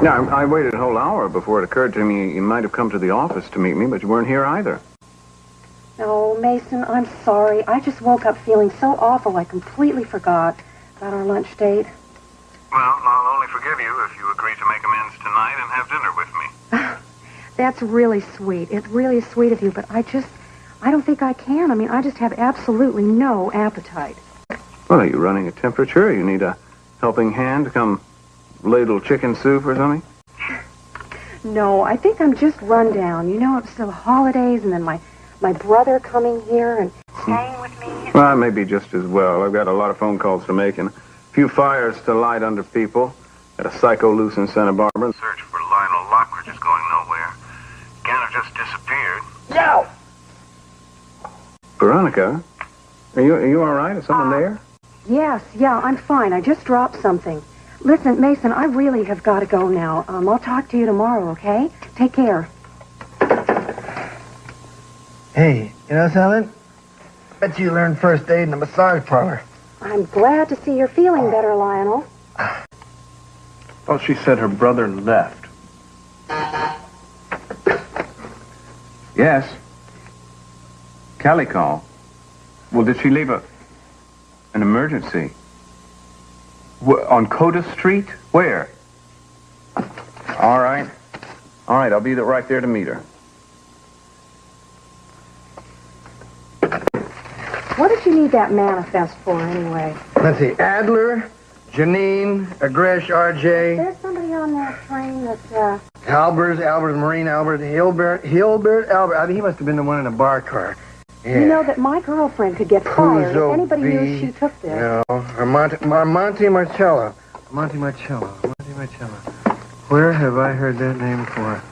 Yeah, I waited a whole hour before it occurred to me you might have come to the office to meet me, but you weren't here either. No, Mason, I'm sorry. I just woke up feeling so awful I completely forgot about our lunch date. Well, I'll only forgive you if you agree to make amends tonight and have dinner with me. That's really sweet. It really is sweet of you, but I don't think I can. I mean, I just have absolutely no appetite. Well, are you running a temperature? You need a helping hand to come ladle chicken soup or something? No, I think I'm just run down. You know, it's the holidays and then my brother coming here and staying with me. Well, maybe just as well. I've got a lot of phone calls to make and a few fires to light under people. Got a psycho loose in Santa Barbara. Search for Lionel Lockridge is going nowhere. Can't have just disappeared. No! Veronica, are you all right? Is someone there? Yes, yeah, I'm fine. I just dropped something. Listen, Mason, I really have got to go now. I'll talk to you tomorrow, okay? Take care. Hey, you know something? Bet you learned first aid in the massage parlor. I'm glad to see you're feeling better, Lionel. Well, she said her brother left. Yes. Kelly called. Well, did she leave an emergency? On Coda Street? Where? All right. All right, I'll be right there to meet her. What did you need that manifest for, anyway? Let's see, Adler, Janine, Agresh, R.J. There's somebody on that train that, Albert, Marine Albert, Hilbert, Albert. I mean, he must have been the one in a bar car. Yeah. You know that my girlfriend could get fired if anybody knew she took this. No, Monte Marcello. Where have I heard that name before?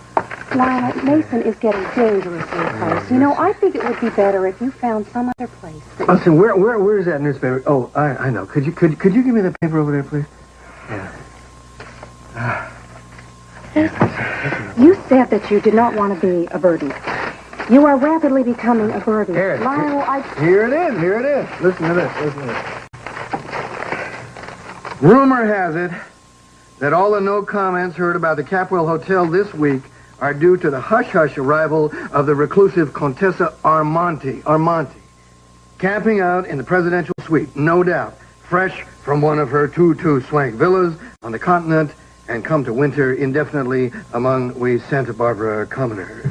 Lionel, Mason is getting dangerously close. You know, I think it would be better if you found some other place. Listen, where is that newspaper? Oh, I know. Could you give me the paper over there, please? Yeah. You said that you did not want to be a burden. You are rapidly becoming a burden. Lionel, Here it is. Listen to this. Rumor has it that all the no comments heard about the Capwell Hotel this week are due to the hush-hush arrival of the reclusive Contessa Armonti, camping out in the presidential suite, no doubt, fresh from one of her two swank villas on the continent, and come to winter indefinitely among we Santa Barbara commoners.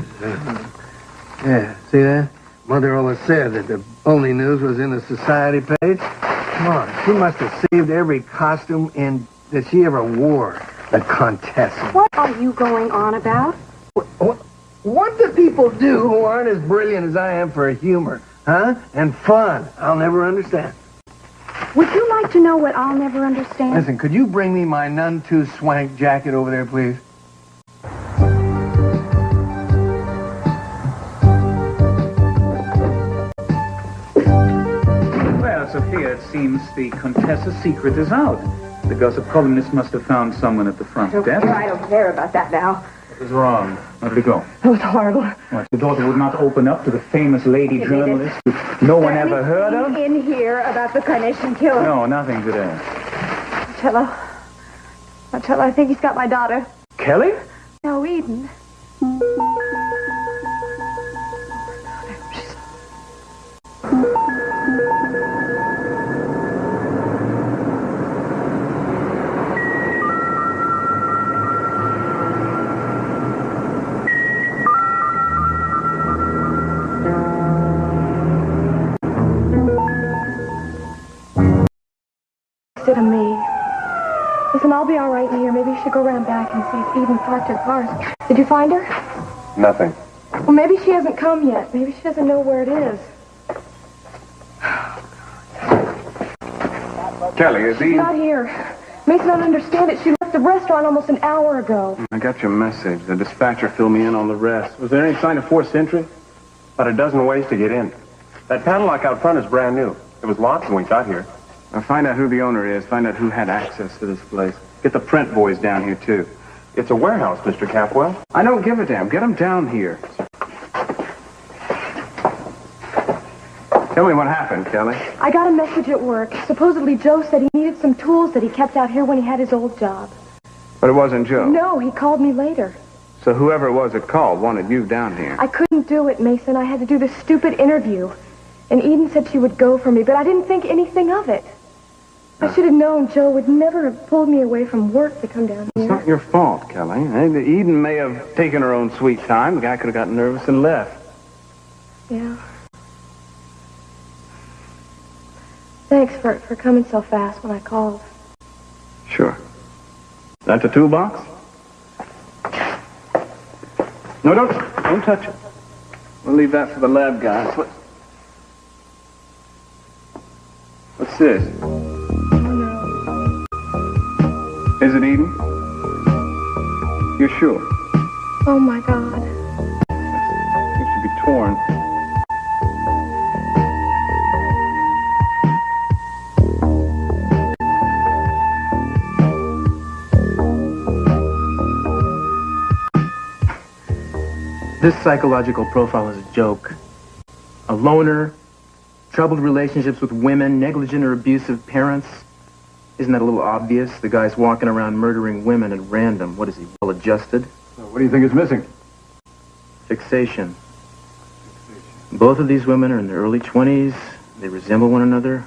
Yeah, see that? Mother always said that the only news was in the society page. Come on, she must have saved every costume that she ever wore, the Contessa. What are you going on about? What do people do who aren't as brilliant as I am for humor, huh? And fun. I'll never understand. Would you like to know what I'll never understand? Listen, could you bring me my none too swank jacket over there, please? Well, Sophia, it seems the Contessa's secret is out. The gossip columnist must have found someone at the front desk. I don't care about that now. What was wrong? How did it go? It was horrible. What, your daughter would not open up to the famous lady journalist who no one ever heard of? In here about the Carnation Killer. No, nothing today. Marcello, I think he's got my daughter. Kelly? No, Eden. To me. Listen, I'll be all right in here. Maybe you should go around back and see if Eden parked her cars. Did you find her? Nothing. Well, maybe she hasn't come yet. Maybe she doesn't know where it is. Kelly, is She's not here. Mason, I don't understand it. She left the restaurant almost an hour ago. I got your message. The dispatcher filled me in on the rest. Was there any sign of forced entry? About a dozen ways to get in. That padlock out front is brand new. It was locked when we got here. Now find out who the owner is. Find out who had access to this place. Get the print boys down here, too. It's a warehouse, Mr. Capwell. I don't give a damn. Get them down here. Tell me what happened, Kelly. I got a message at work. Supposedly Joe said he needed some tools that he kept out here when he had his old job. But it wasn't Joe. No, he called me later. So whoever it was that called wanted you down here. I couldn't do it, Mason. I had to do this stupid interview. And Eden said she would go for me, but I didn't think anything of it. I should have known Joe would never have pulled me away from work to come down here. It's not your fault, Kelly. Eden may have taken her own sweet time. The guy could have gotten nervous and left. Yeah. Thanks for coming so fast when I called. Sure. That's a toolbox? No, don't touch it. We'll leave that for the lab guys. What's this? Is it Eden? You're sure? Oh, my God. It should be torn. This psychological profile is a joke. A loner, troubled relationships with women, negligent or abusive parents. Isn't that a little obvious? The guy's walking around murdering women at random. What is he, well-adjusted? So what do you think is missing? Fixation. Both of these women are in their early 20s. They resemble one another.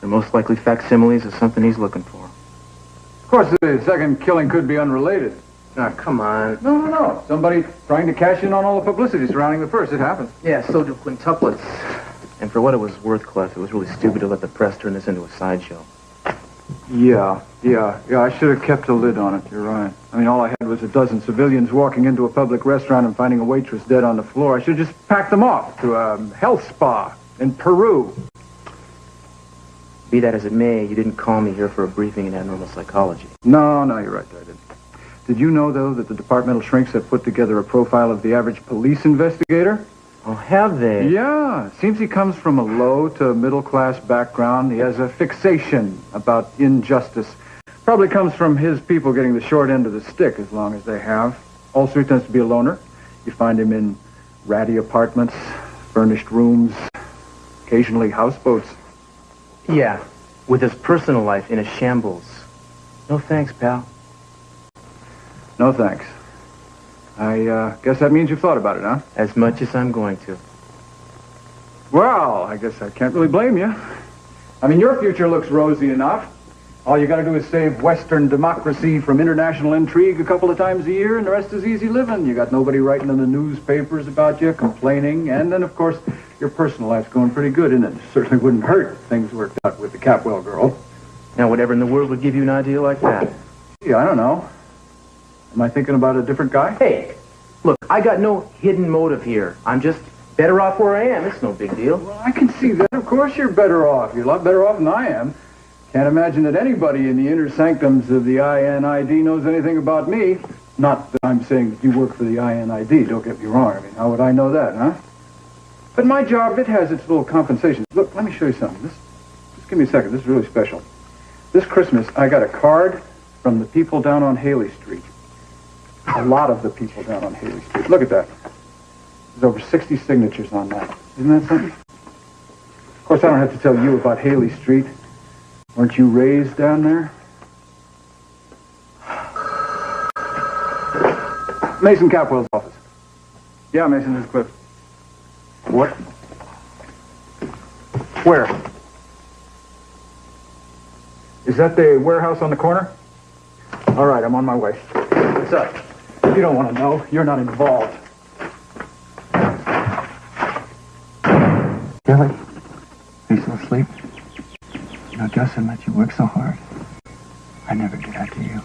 They're most likely facsimiles of something he's looking for. Of course, the second killing could be unrelated. Ah, come on. No. Somebody trying to cash in on all the publicity surrounding the first. It happens. Yeah, so do quintuplets. And for what it was worth, Clef, it was really stupid to let the press turn this into a sideshow. Yeah. I should have kept a lid on it. You're right. I mean, all I had was a dozen civilians walking into a public restaurant and finding a waitress dead on the floor. I should have just packed them off to a health spa in Peru. Be that as it may, you didn't call me here for a briefing in abnormal psychology. No, you're right. I didn't. Did you know, though, that the departmental shrinks have put together a profile of the average police investigator? Oh, have they? Yeah. Seems he comes from a low to middle-class background. He has a fixation about injustice. Probably comes from his people getting the short end of the stick, as long as they have. Also, he tends to be a loner. You find him in ratty apartments, furnished rooms, occasionally houseboats. Yeah, with his personal life in a shambles. No thanks, pal. No, thanks. I guess that means you've thought about it, huh? As much as I'm going to. Well, I guess I can't really blame you. I mean, your future looks rosy enough. All you gotta do is save Western democracy from international intrigue a couple of times a year, and the rest is easy living. You got nobody writing in the newspapers about you, complaining, and then, of course, your personal life's going pretty good, and it certainly wouldn't hurt if things worked out with the Capwell girl. Now, whatever in the world would give you an idea like that? Gee, I don't know. Am I thinking about a different guy? Hey, look, I got no hidden motive here. I'm just better off where I am. It's no big deal. Well, I can see that. Of course you're better off. You're a lot better off than I am. Can't imagine that anybody in the inner sanctums of the INID knows anything about me. Not that I'm saying that you work for the INID. Don't get me wrong. I mean, how would I know that, huh? But my job, it has its little compensations. Look, let me show you something. Just give me a second. This is really special. This Christmas, I got a card from the people down on Haley Street. A lot of the people down on Haley Street. Look at that. There's over 60 signatures on that. Isn't that something? Of course, I don't have to tell you about Haley Street. Weren't you raised down there? Mason Capwell's office. Yeah, Mason, this is Cliff. What? Where? Is that the warehouse on the corner? All right, I'm on my way. What's up? You don't want to know. You're not involved. Kelly, are you still asleep? You know, Justin let you work so hard. I never did that to you.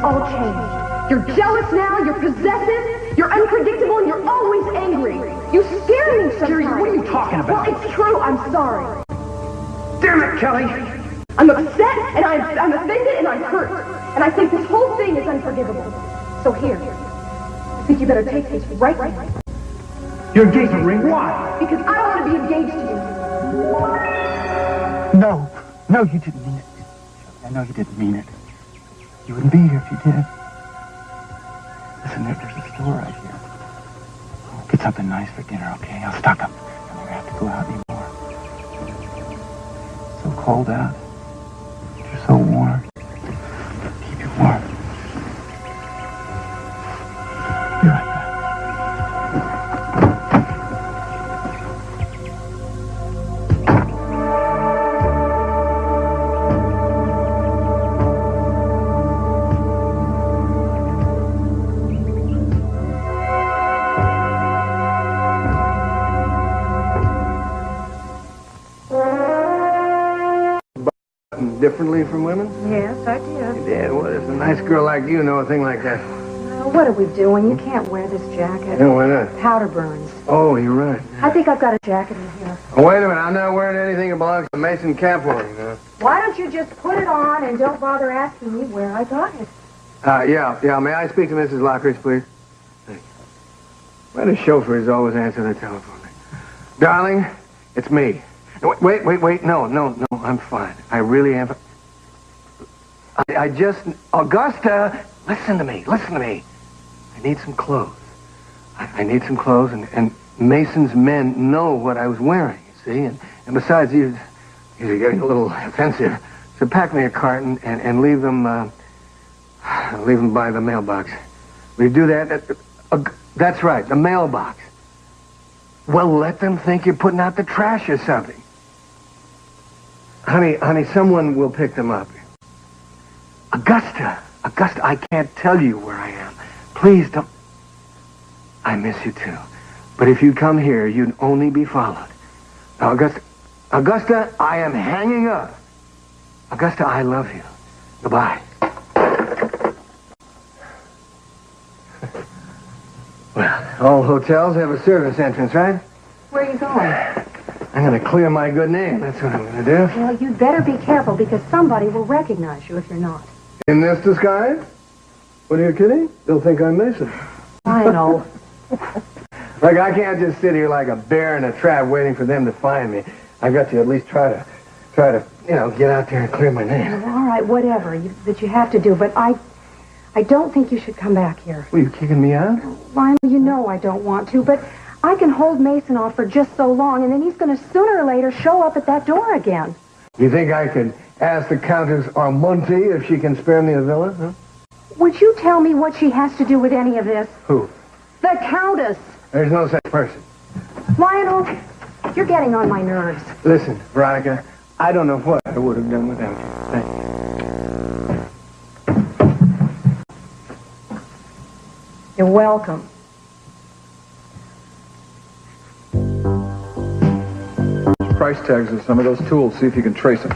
all changed. You're jealous now, you're possessive, you're unpredictable, and you're always angry. You scare me sometimes. Jerry, what are you talking about? Well, it's true, I'm sorry. Damn it, Kelly! I'm upset, and I'm offended, and I'm hurt. And I think this whole thing is unforgivable. So here, I think you better take this right now. Your engagement ring? Why? Because I don't want to be engaged to you. No. No, you didn't mean it. I know you didn't mean it. You wouldn't be here if you did. Listen, there's a store right here. Get something nice for dinner, okay? I'll stock up. I never have to go out anymore. It's so cold out. You're so warm. Keep you warm. Be right back. Differently from women? Yes, I did. You did? Well, does a nice girl like you know a thing like that? Well, what are we doing? You can't wear this jacket. No, why not? Powder burns. Oh, you're right. I think I've got a jacket in here. Oh, wait a minute. I'm not wearing anything that belongs to Mason Capwell, you know. Why don't you just put it on and don't bother asking me where I got it? Yeah. May I speak to Mrs. Lockridge, please? Thank you. Why do chauffeurs always answer the telephone? Darling, it's me. Wait. No. I'm fine. I really am. I just... Augusta, listen to me. I need some clothes. I need some clothes, and Mason's men know what I was wearing, you see? And besides, you're getting a little offensive. So pack me a carton and leave them by the mailbox. Will you do that? That's right, the mailbox. Well, let them think you're putting out the trash or something. Honey, someone will pick them up. Augusta, I can't tell you where I am. Please don't. I miss you too. But if you come here, you'd only be followed. Now, Augusta, I am hanging up. Augusta, I love you. Goodbye. Well, all hotels have a service entrance, right? Where are you going? I'm going to clear my good name. That's what I'm going to do. Well, you'd better be careful because somebody will recognize you if you're not. In this disguise? What, are you kidding? They'll think I'm Mason. I know. Look, I can't just sit here like a bear in a trap waiting for them to find me. I've got to at least try to, get out there and clear my name. Well, all right, whatever that you have to do, but I don't think you should come back here. Well, you kicking me out? Lionel, you know I don't want to, but I can hold Mason off for just so long, and then he's going to sooner or later show up at that door again. You think I could ask the Countess Armonti if she can spare me a villa, huh? Would you tell me what she has to do with any of this? Who? The Countess. There's no such person. Lionel, you're getting on my nerves. Listen, Veronica, I don't know what I would have done without you. Thank you. You're welcome. Price tags of some of those tools. See if you can trace them.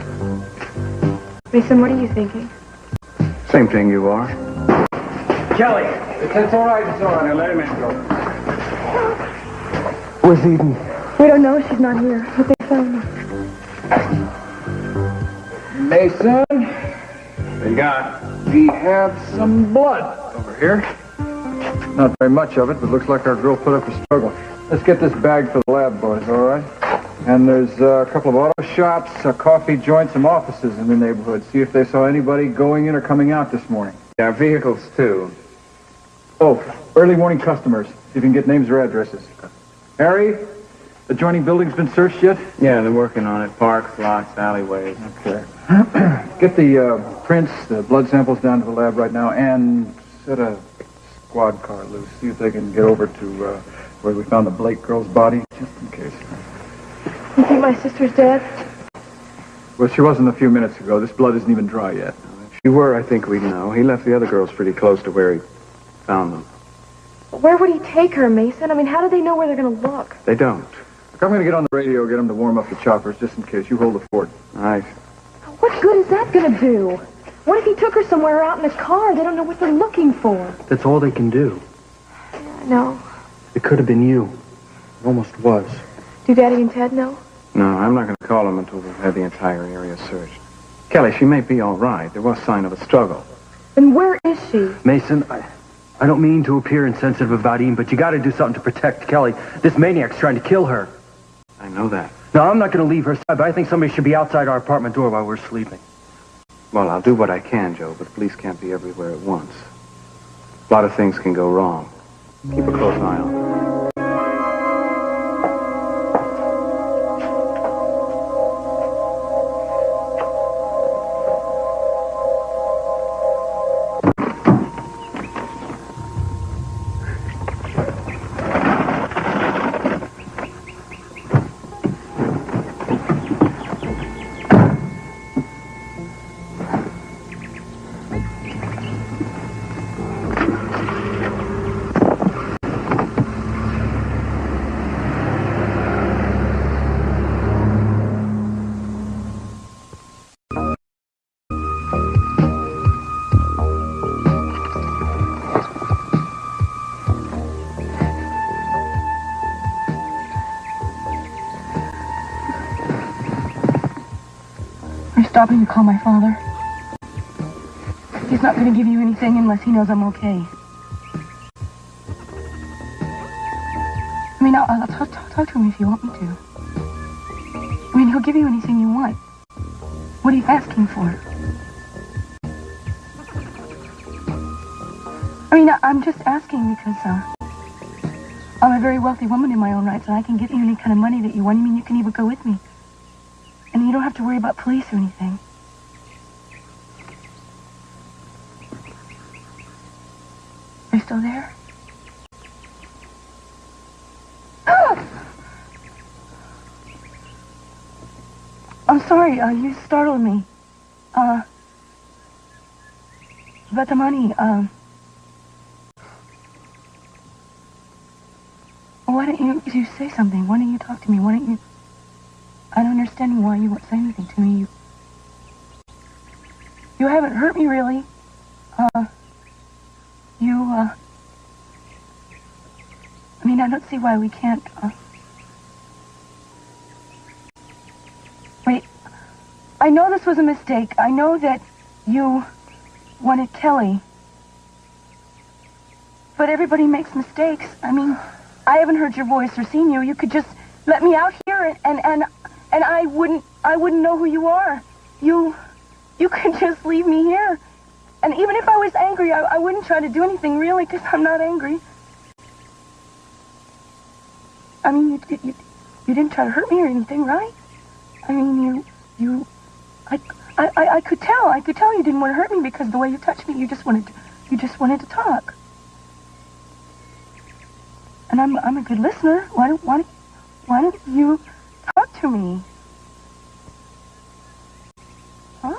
Mason, what are you thinking? Same thing you are. Kelly, it's all right. Now let him in. Go. Where's Eden? We don't know. She's not here. But they found her. Mason, What you got? we have some blood over here. Not very much of it, but looks like our girl put up a struggle. Let's get this bag for the lab, boys, all right? And there's a couple of auto shops, a coffee joint, some offices in the neighborhood. See if they saw anybody going in or coming out this morning. Yeah, vehicles, too. Oh, early morning customers. See if you can get names or addresses. Harry, adjoining buildings been searched yet? Yeah, they're working on it. Parks, lots, alleyways. Okay. Get the prints, the blood samples down to the lab right now, and set a squad car loose. See if they can get over to where we found the Blake girl's body, just in case. You think my sister's dead? Well, she wasn't a few minutes ago. This blood isn't even dry yet. If she were, I think we'd know. He left the other girls pretty close to where he found them. Where would he take her, Mason? I mean, how do they know where they're going to look? They don't. Look, I'm going to get on the radio, get them to warm up the choppers, just in case. You hold the fort. All right. What good is that going to do? What if he took her somewhere out in a car? They don't know what they're looking for. That's all they can do. No. It could have been you. It almost was. Do Daddy and Ted know? No, I'm not going to call them until we've had the entire area searched. Kelly, she may be all right. There was sign of a struggle. Then where is she? Mason, I don't mean to appear insensitive about Eden, but you got to do something to protect Kelly. This maniac's trying to kill her. I know that. No, I'm not going to leave her side, but I think somebody should be outside our apartment door while we're sleeping. Well, I'll do what I can, Joe, but the police can't be everywhere at once. A lot of things can go wrong. Keep a close eye on them. Stopping to call my father. He's not going to give you anything unless he knows I'm okay. I mean, I'll talk to him if you want me to. I mean, he'll give you anything you want. What are you asking for? I mean, I'm just asking because, I'm a very wealthy woman in my own rights, and I can get you any kind of money that you want. I mean, you can even go with me. And you don't have to worry about police or anything. Are you still there? I'm sorry, you startled me. About the money, why don't you say something? Why don't you talk to me? Why don't you... I don't understand why you won't say anything to me. You haven't hurt me, really. I mean, I don't see why we can't, Wait. I know this was a mistake. I know that you wanted Kelly. But everybody makes mistakes. I mean, I haven't heard your voice or seen you. You could just let me out here and I wouldn't know who you are. You could just leave me here. And even if I was angry, I wouldn't try to do anything, really, because I'm not angry. I mean, you didn't try to hurt me or anything, right? I mean, I could tell. I could tell you didn't want to hurt me because the way you touched me, you just wanted to talk. And I'm a good listener. Why don't you talk to me? Huh?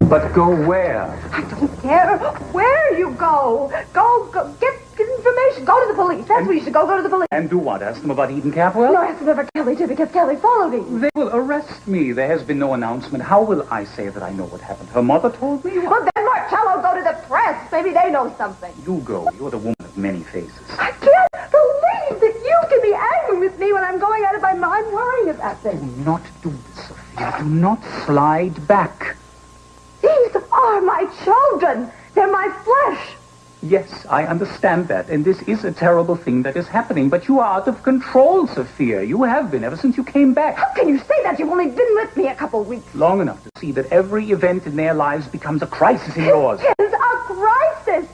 But go where? I don't care where you go. Go get information. Go to the police. That's where you should go. Go to the police. And do what? Ask them about Eden Capwell? No, ask them about Kelly, too, because Kelly followed him. They will arrest me. There has been no announcement. How will I say that I know what happened? Her mother told me? Well, then Marcello, go to the press. Maybe they know something. You go. You're the woman of many faces. I can't believe that you can be angry with me when I'm going out of my mind worrying about things. Do not do this, Sophia. Do not slide back. These are my children. They're my flesh. Yes, I understand that, and this is a terrible thing that is happening, but you are out of control, Sophia. You have been ever since you came back. How can you say that? You've only been with me a couple weeks. Long enough to see that every event in their lives becomes a crisis in yours. It is a crisis.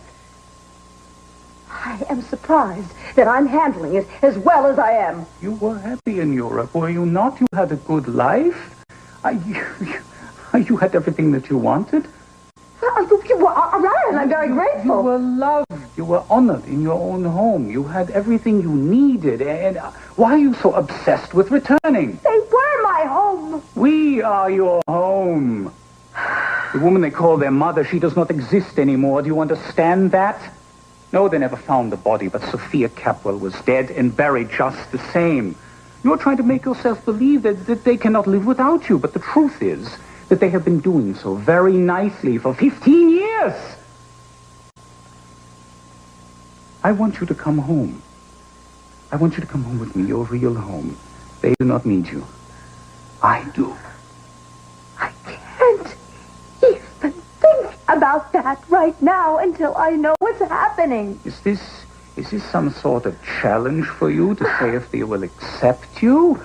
I am surprised that I'm handling it as well as I am. You were happy in Europe, were you not? You had a good life. You had everything that you wanted. Yes, and I'm very grateful. You were loved. You were honored in your own home. You had everything you needed. And why are you so obsessed with returning? They were my home. We are your home. The woman they call their mother, she does not exist anymore. Do you understand that? No, they never found the body, but Sophia Capwell was dead and buried just the same. You're trying to make yourself believe that they cannot live without you, but the truth is that they have been doing so very nicely for 15 years. I want you to come home. I want you to come home with me, your real home. They do not need you. I do. I can't even think about that right now until I know what's happening. Is this some sort of challenge for you to say if they will accept you?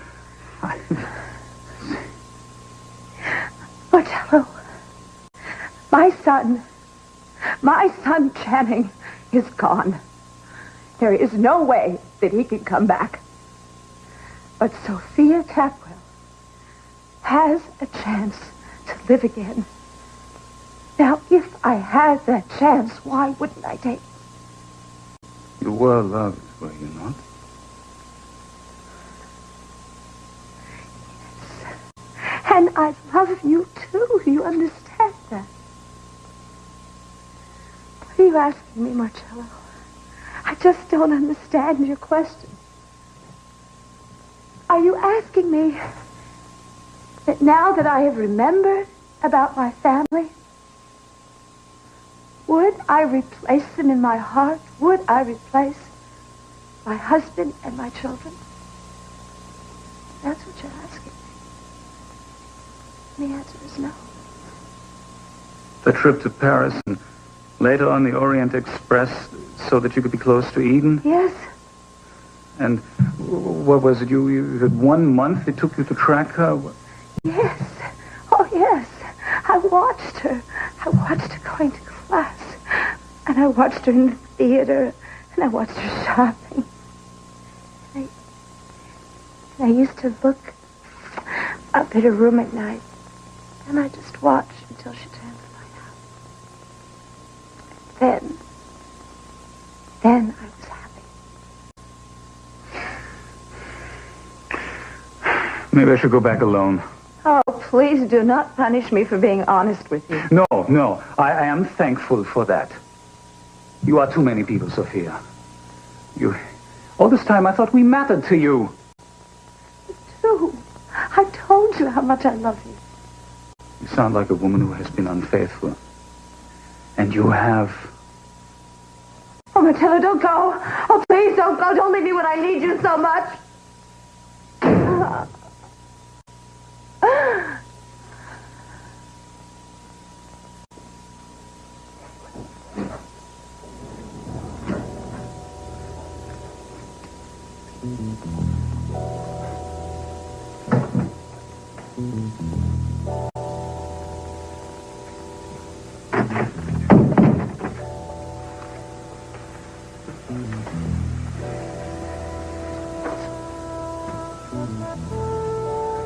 Marcello, my son Channing is gone. There is no way that he can come back. But Sophia Capwell has a chance to live again. Now, if I had that chance, why wouldn't I take it? You were loved, were you not? Yes. And I love you, too. You understand that? What are you asking me, Marcello? I just don't understand your question. Are you asking me that now that I have remembered about my family, would I replace them in my heart? Would I replace my husband and my children? That's what you're asking me. And the answer is no. The trip to Paris and later on the Orient Express so that you could be close to Eden? Yes. And what was it? You had 1 month it took you to track her? Yes. Oh, yes. I watched her. I watched her going to class. And I watched her in the theater. And I watched her shopping. And I used to look up at her room at night. And I just watched until she turned the light out. Then I was happy. Maybe I should go back alone. Oh, please do not punish me for being honest with you. No. I am thankful for that. You are too many people, Sophia. All this time I thought we mattered to you. You do. I told you how much I love you. You sound like a woman who has been unfaithful. And you have. Oh, Matilda, don't go. Oh, please don't go. Don't leave me when I need you so much.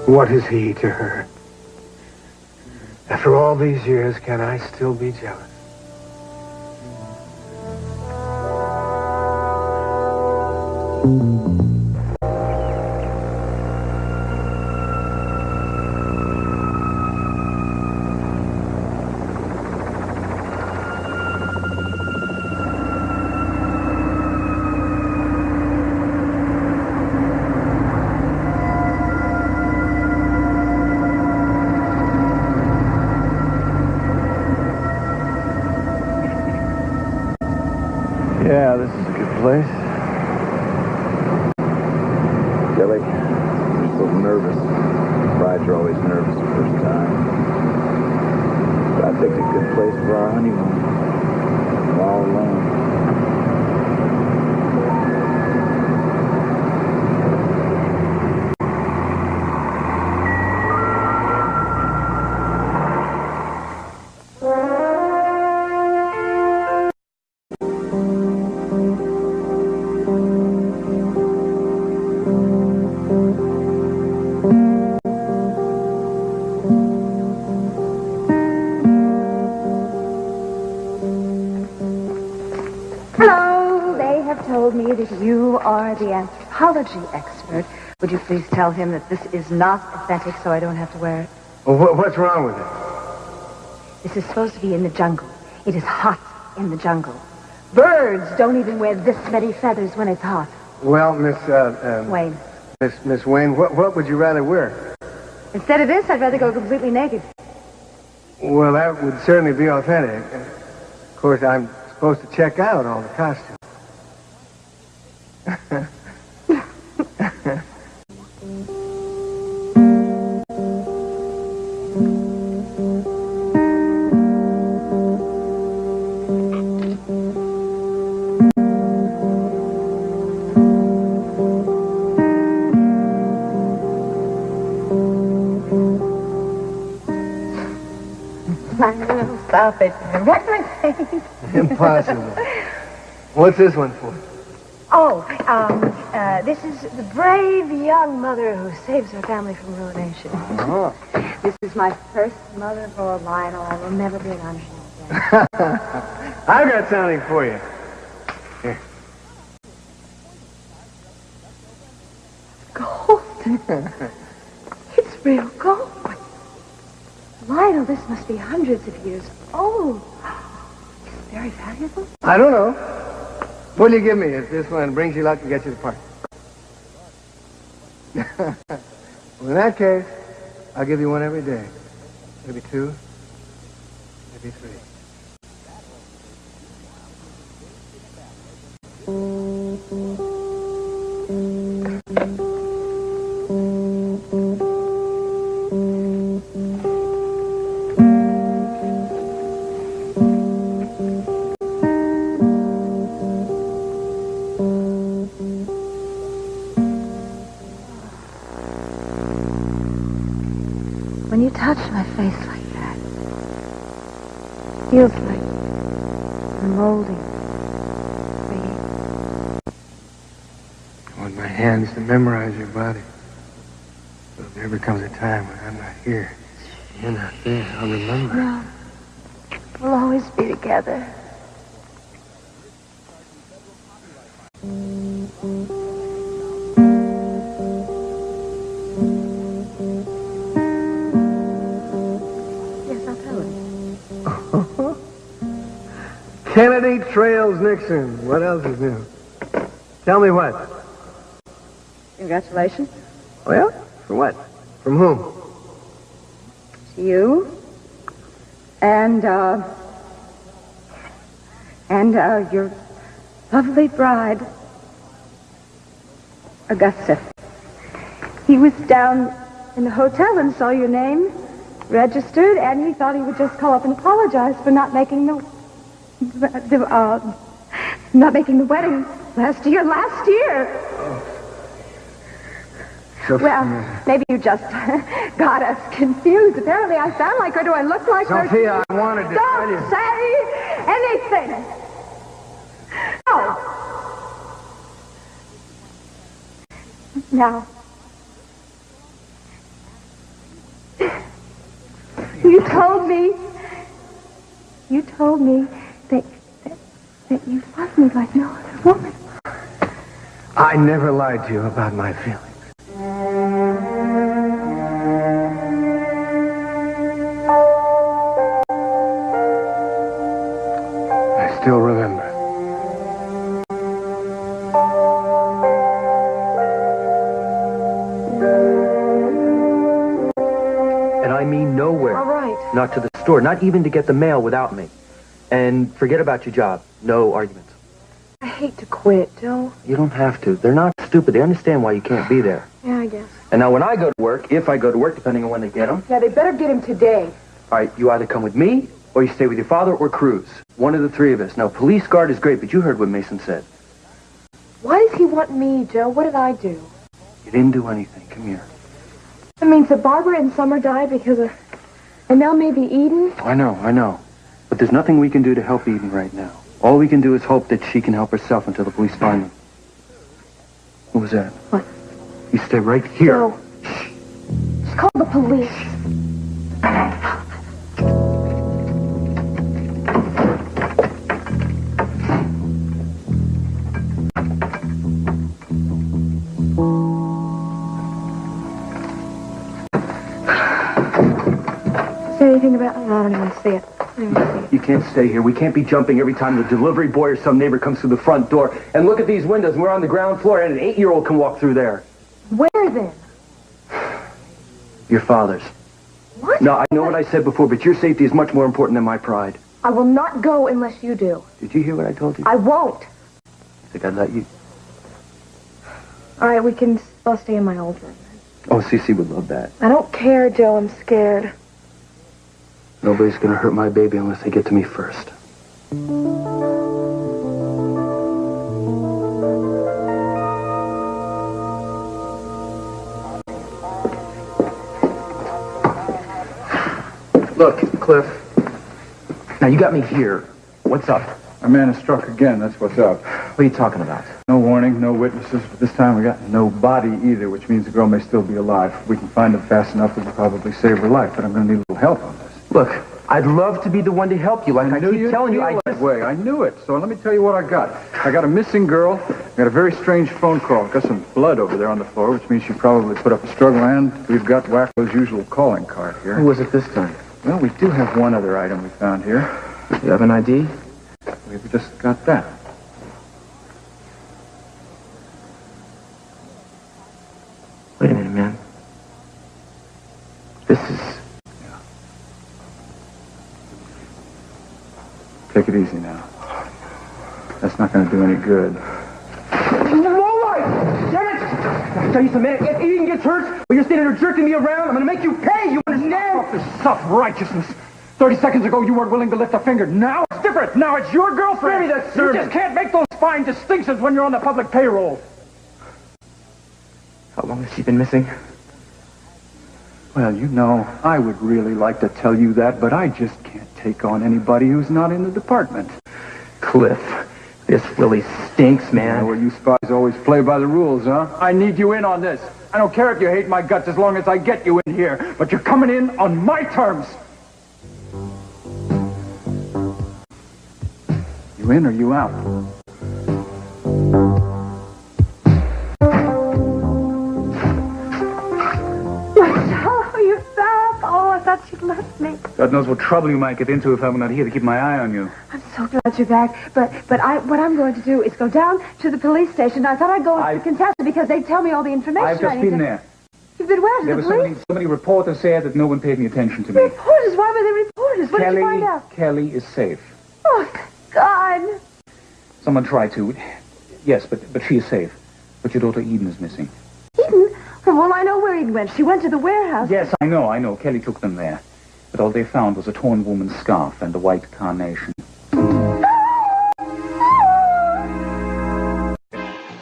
What is he to her? After all these years, can I still be jealous? Yeah, this is a good place. Kelly, you're so nervous. Brides are always nervous the first time. But I picked a good place for our honeymoon. We're all alone. that you are the anthropology expert, would you please tell him that this is not authentic so I don't have to wear it? Well, what's wrong with it? This is supposed to be in the jungle. It is hot in the jungle. Birds don't even wear this many feathers when it's hot. Well, Miss, Wayne. Miss Wayne, what would you rather wear? Instead of this, I'd rather go completely naked. Well, that would certainly be authentic. Of course, I'm supposed to check out all the costumes. Stop it. Wreck my face. Impossible. What's this one for? Oh, this is the brave young mother who saves her family from ruination. Oh. This is my first mother for Lionel. I will never be an Irish again. I've got something for you. Here. Gold. It's real gold. Lionel, this must be hundreds of years old. It's very valuable. I don't know. What'll you give me if this one brings you luck and gets you the part? Well, in that case, I'll give you one every day. Maybe two, maybe three. When you touch my face like that, it feels like I'm molding. I want my hands to memorize your body. So if there ever comes a time when I'm not here, you're not there, I'll remember. No. We'll always be together. Kennedy trails Nixon. What else is new? Tell me what. Congratulations. Well, for what? From whom? To you. And your lovely bride, Augusta. He was down in the hotel and saw your name registered, and he thought he would just call up and apologize for not making the wedding last year. Well, maybe you just got us confused. Apparently I sound like her. Do I look like her? Sophia, I wanted to tell you. Don't say anything. No. Now, you told me that you love me like no other woman. I never lied to you about my feelings. I still remember. And I mean nowhere. All right. Not to the store, not even to get the mail without me. And forget about your job. No arguments. I hate to quit, Joe. You don't have to. They're not stupid. They understand why you can't be there. Yeah, I guess. And now when I go to work, if I go to work, depending on when they get them, Yeah, they better get him today. all right, you either come with me or you stay with your father or Cruz. One of the three of us. Now, police guard is great, but you heard what Mason said. Why does he want me, Joe? What did I do? You didn't do anything. Come here. That means that Barbara and Summer died because of... And now maybe Eden? I know. But there's nothing we can do to help Eden right now. All we can do is hope that she can help herself until the police find them. Who was that? What? You stay right here. Joe. Just call the police. talking about? I don't even want to see it. You can't stay here. We can't be jumping every time the delivery boy or some neighbor comes through the front door. And look at these windows. We're on the ground floor, and an 8-year-old can walk through there. Where then? Your father's. What? No, I know what I said before, but your safety is much more important than my pride. I will not go unless you do. Did you hear what I told you? I won't. I think I'd let you. All right, I'll stay in my old room. Oh, Cece would love that. I don't care, Joe. I'm scared. Nobody's gonna hurt my baby unless they get to me first. Look, Cliff. Now, you got me here. What's up? A man is struck again, that's what's up. What are you talking about? No warning, no witnesses, but this time we got no body either, which means the girl may still be alive. If we can find her fast enough, we can probably save her life, but I'm going to need a little help on this. Look, I'd love to be the one to help you. Like I keep telling you, that way. I knew it. So let me tell you what I got. I got a missing girl. I got a very strange phone call. Got some blood over there on the floor, which means she probably put up a struggle, and we've got Wacko's usual calling card here. Who was it this time? Well, we do have one other item we found here. You have an ID? We've just got that. Wait a minute, man. This is... Take it easy now. That's not going to do any good. Damn it! I'll tell you something, man. If Eden gets hurt, while you're standing there jerking me around, I'm going to make you pay, you understand? This self-righteousness. 30 seconds ago, you weren't willing to lift a finger. Now it's different. Now it's your girlfriend. Maybe that's You just can't make those fine distinctions when you're on the public payroll. How long has she been missing? Well, you know, I would really like to tell you that, but I just can't take on anybody who's not in the department. Cliff, this really stinks, man. Well, you spies always play by the rules, huh? I need you in on this. I don't care if you hate my guts as long as I get you in here, but you're coming in on my terms. You in or you out? Oh, you're back. Oh, I thought you'd left me. God knows what trouble you might get into if I were not here to keep my eye on you. I'm so glad you're back. But what I'm going to do is go down to the police station. I thought I'd go to Contessa because they'd tell me all the information. I've just been there. You've been where? To There the were police? so many reporters said that no one paid any attention to me. Reporters? Why were they reporters? What did you find out? Kelly is safe. Oh, thank God. Someone tried to. Yes, but she is safe. But your daughter Eden is missing. Eden? Well, I know where Eden went. She went to the warehouse. Yes, I know. Kelly took them there. But all they found was a torn woman's scarf and a white carnation.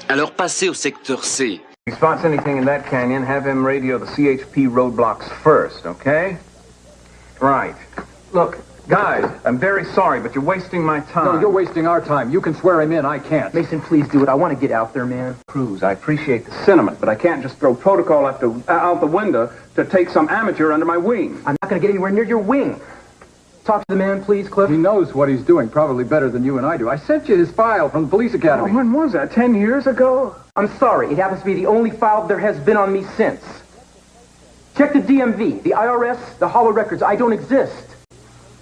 Alors passez au secteur C. If he spots anything in that canyon, have him radio the CHP roadblocks first, okay? Right. Look, guys, I'm very sorry, but you're wasting my time. No, you're wasting our time. You can swear him in. I can't. Mason, please do it. I want to get out there, man. Cruz, I appreciate the sentiment, but I can't just throw protocol out the window to take some amateur under my wing. I'm not going to get anywhere near your wing. Talk to the man, please, Cliff. He knows what he's doing, probably better than you and I do. I sent you his file from the police academy. Oh, when was that? 10 years ago? I'm sorry. It happens to be the only file there has been on me since. Check the DMV, the IRS, the hollow records. I don't exist.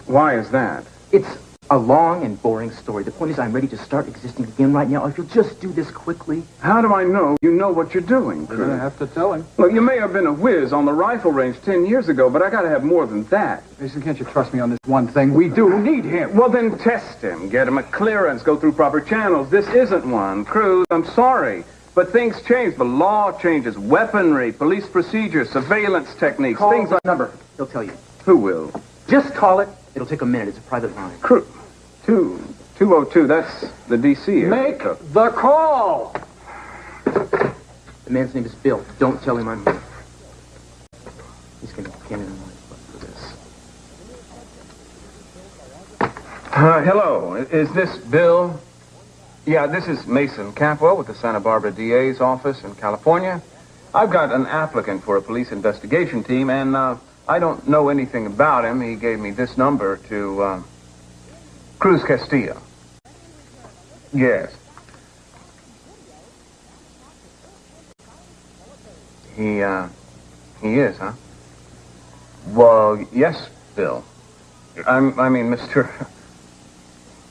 Why is that? It's a long and boring story. The point is I'm ready to start existing again right now. If you'll just do this quickly. How do I know you know what you're doing, You're going to have to tell him. Look, you may have been a whiz on the rifle range 10 years ago, but I got to have more than that. Mason, can't you trust me on this one thing? We do need him. Well, then test him. Get him a clearance. Go through proper channels. This isn't one. Cruz, I'm sorry. But things change. The law changes. Weaponry, police procedures, surveillance techniques, Call things the like... number. He'll tell you. Who will? Just call it. It'll take a minute. It's a private line. Cruz. 202. That's the D.C. area. Make the call. The man's name is Bill. Don't tell him I'm here. He's going to get in line for this. Hello. Is this Bill? Yeah, this is Mason Capwell with the Santa Barbara DA's office in California. I've got an applicant for a police investigation team, and I don't know anything about him. He gave me this number to Cruz Castillo. Yes. He is, huh? Well, yes, Bill. I mean, Mr.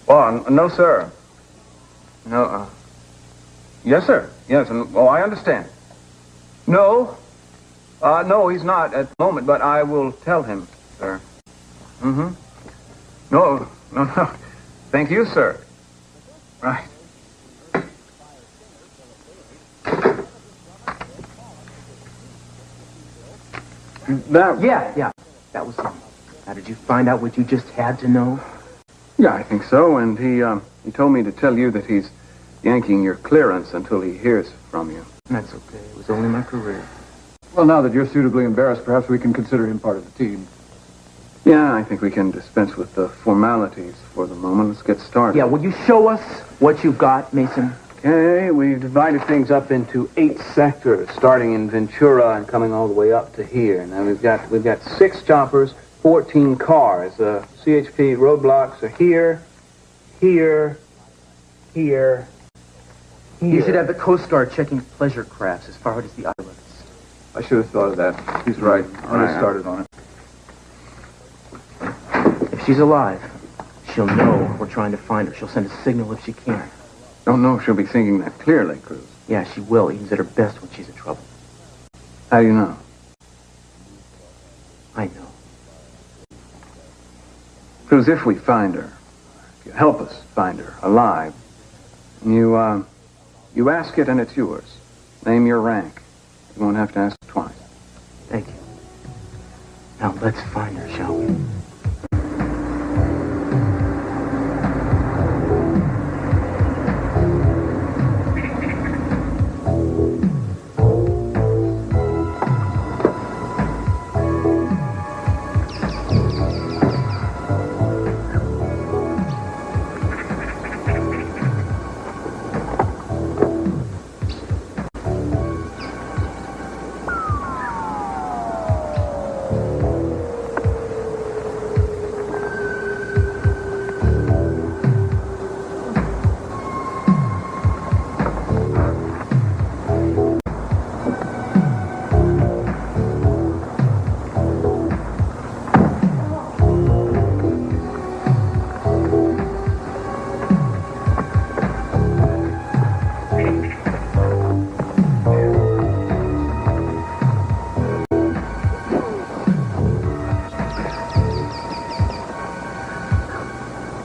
Oh, no, sir. No, yes, sir. Yes, I understand. No. No, he's not at the moment, but I will tell him, sir. Mm-hmm. No. Thank you, sir. Right. Yeah. That was him. Now, did you find out what you just had to know? Yeah, I think so, and he told me to tell you that he's yanking your clearance until he hears from you. That's okay. It was only my career. Well, now that you're suitably embarrassed, perhaps we can consider him part of the team. Yeah, I think we can dispense with the formalities for the moment. Let's get started. Yeah, will you show us what you've got, Mason? Okay, we've divided things up into 8 sectors, starting in Ventura and coming all the way up to here. Now we've got 6 choppers, 14 cars. CHP roadblocks are here. You should have the Coast Guard checking pleasure crafts as far out as the islands. I should have thought of that. He's right. I just started on it. If she's alive, she'll know we're trying to find her. She'll send a signal if she can. Don't know if she'll be thinking that clearly, Cruz. Yeah, she will. Eden's at her best when she's in trouble. How do you know? I know. Cruz, if we find her, if you help us find her alive, you ask it and it's yours. Name your rank. You won't have to ask twice. Thank you. Now let's find her, shall we?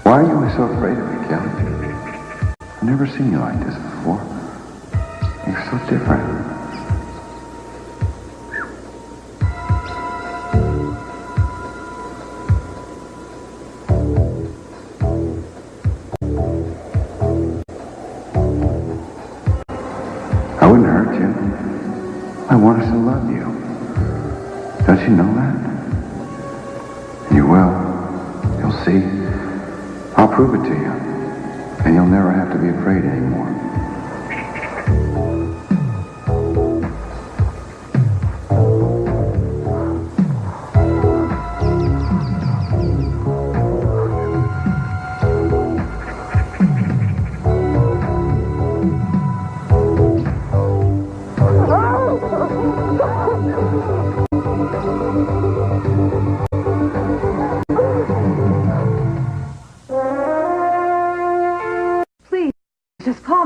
Why are you always so afraid of me, Kelly? I've never seen you like this before. You're so different. I wouldn't hurt you. I want us to love you. Don't you know that? You will. You'll see. I'll prove it to you, and you'll never have to be afraid anymore.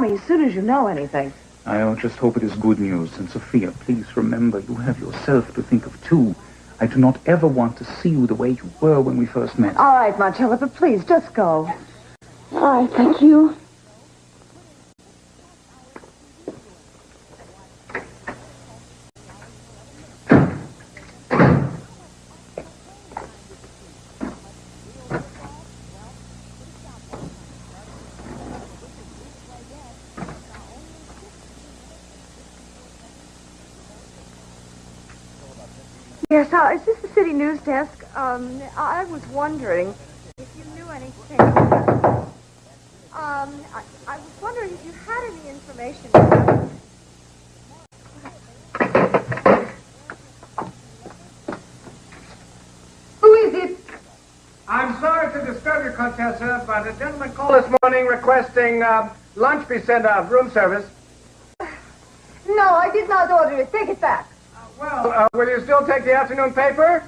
As soon as you know anything. I just hope it is good news. And Sophia, please remember, you have yourself to think of too. I do not ever want to see you the way you were when we first met. All right, Marcella, but please, just go. All right, thank you. Yes, is this the city news desk? I was wondering if you knew anything. I was wondering if you had any information about... Who is it? I'm sorry to disturb you, Contessa, but a gentleman called this morning requesting lunch be sent out, room service. No, I did not order it. Take it back. Will you still take the afternoon paper?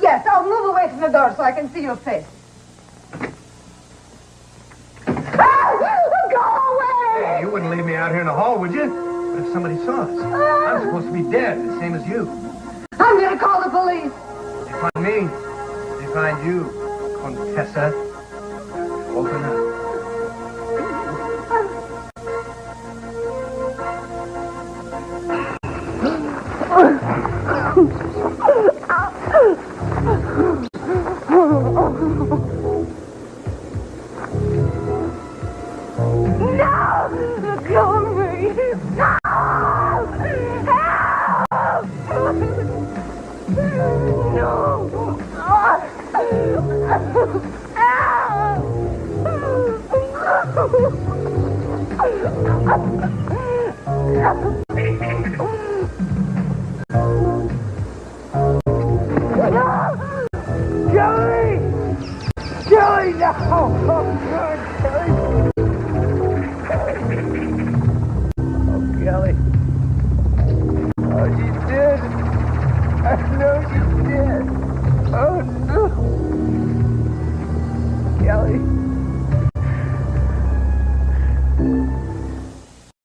Yes, I'll move away from the door so I can see your face. Go away! Hey, you wouldn't leave me out here in the hall, would you? What if somebody saw us? I'm supposed to be dead, the same as you. I'm going to call the police. They find me. They find you, Contessa. Open up. Joey, no!